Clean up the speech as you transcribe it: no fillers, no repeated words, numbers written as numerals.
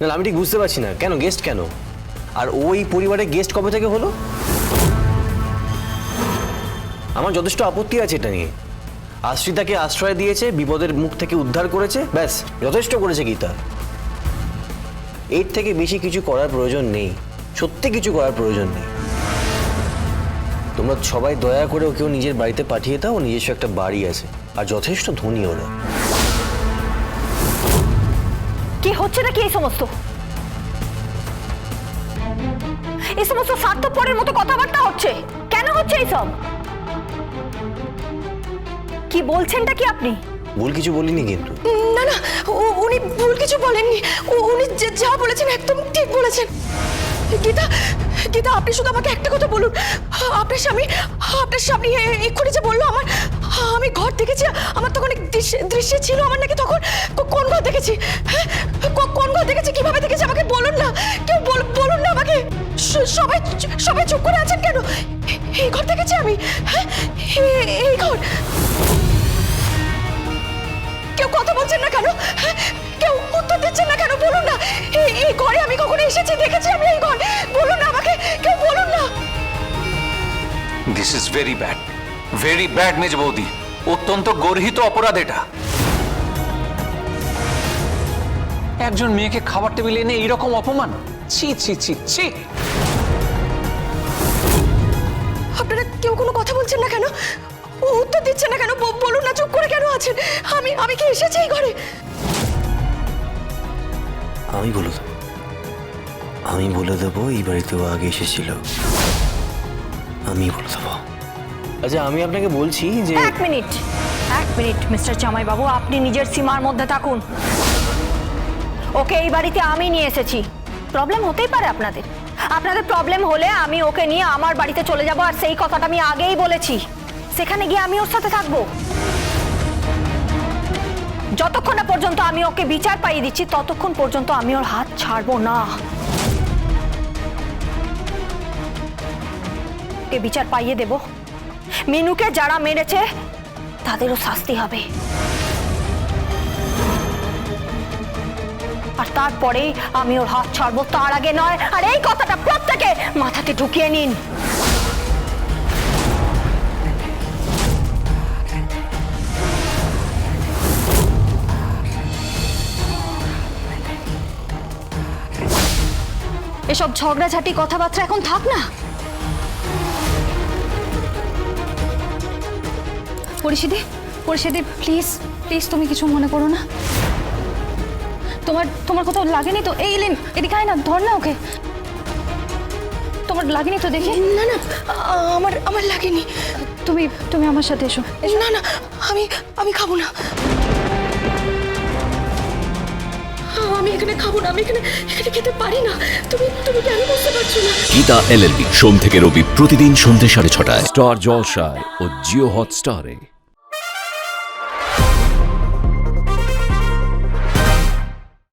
না আমি ঠিক বুঝতে পারছি না কেন গেস্ট কেন, আর ওই পরিবারের গেস্ট কবে থেকে হলো? আমার যথেষ্ট আপত্তি আছে এটা নিয়ে। আশ্রিতাকে আশ্রয় দিয়েছে, বিপদের মুখ থেকে উদ্ধার করেছে, ব্যাস যথেষ্ট করেছে গীতা। এর থেকে বেশি কিছু করার প্রয়োজন নেই, সত্যি কিছু করার প্রয়োজন নেই। তোমরা সবাই দয়া করে ওকেও নিজের বাড়িতে পাঠিয়ে দাও, নিজস্ব একটা বাড়ি আছে আর যথেষ্ট ধনী ওরা। কি হচ্ছে নাকি এই সমস্ত স্বার্থপরের মতো কথাবার্তা হচ্ছে? কেন হচ্ছে এইসব? কি বলছেনটা কি আপনি? ভুল কিছু বলিনি কিন্তু। না না, উনি ভুল কিছু বলেননি। উনি যা বলেছেন একদম ঠিক বলেছেন। গীতা, গীতা আপনি শুধু আমাকে একটা কথা বলুন। আপনার স্বামী এক্ষুনি যে বললো আমি ঘর দেখেছি, আমার তখন দৃশ্য ছিল, আমার নাকি তখন কোন ঘর দেখেছি? হ্যাঁ, কোন ঘর দেখেছি, কিভাবে দেখেছি আমাকে বলুন না। কেউ বলুন না আমাকে। সবাই চুপ করে আছেন কেন? এই ঘর দেখেছি আমি। হ্যাঁ, এই ঘর। কেউ কথা বলছেন না কেন? কেউ উত্তর দিচ্ছেন না কেন? বলুন না, এই ঘরে আমি কখনো এসেছি, দেখেছি আমি এই ঘর? বলুন না আমাকে, কেউ বলুন না। দিস ইজ ভেরি ব্যাড মেজ বৌদি, অত্যন্ত গর্হিত অপরাধ এটা। একজন মেয়েকে খাবার টেবিলে এনে এইরকম অপমান, ছি ছি ছি ছি। আপনারা কেউ কোনো কথা বলছেন না কেন? উত্তর দিচ্ছেন না কেন? বলুন না, চুপ করে কেন আছেন? আমি কি এসেছি এই ঘরে? আমি বলে দেবো এই বাড়িতেও আগে এসেছিল, আমি বলে দেবো। আচ্ছা আমি আপনাকে বলছি যে এক মিনিট মিস্টার জামাই বাবু, আপনি নিজের সীমার মধ্যে থাকুন। ওকে এই বাড়িতে আমি নিয়ে এসেছি। প্রবলেম হতেই পারে আপনাদের প্রবলেম হলে আমি ওকে নিয়ে আমার বাড়িতে চলে যাব, আর সেই কথাটা আমি আগেই বলেছি। সেখানে গিয়ে আমি ওর সাথে থাকবো। যতক্ষণ না পর্যন্ত আমি ওকে বিচার পাইয়ে দিচ্ছি ততক্ষণ পর্যন্ত আমি ওর হাত ছাড়বো না। ওকে বিচার পাইয়ে দেব। মিনুকে যারা মেরেছে তাদেরও শাস্তি হবে, আর তারপরে আমি ওর হাত ছাড়বো, তার আগে নয়। আর এই কথাটা প্রত্যেকে মাথাতে ঢুকিয়ে নিন। এসব ঝগড়াঝাটি কথাবার্তা এখন থাক না। পরিষেদি প্লিজ তুমি কিছু মনে করো না। তোমার কোথাও লাগেনি তো? এই এলেন, এদিকে আয় না, ধর না ওকে। তোমার লাগেনি তো দেখি? না না, আমার লাগেনি। তুমি আমার সাথে এসো। না না, আমি খাবো না। আমি এখানে খাবো না, আমি এখানে খেতে পারি না। তুমি কেন বুঝতে পারছো না? গীতা LLB সোম থেকে রবি প্রতিদিন সন্ধ্যে 6:30টায় স্টার জলসায় ও জিও হটস্টারে।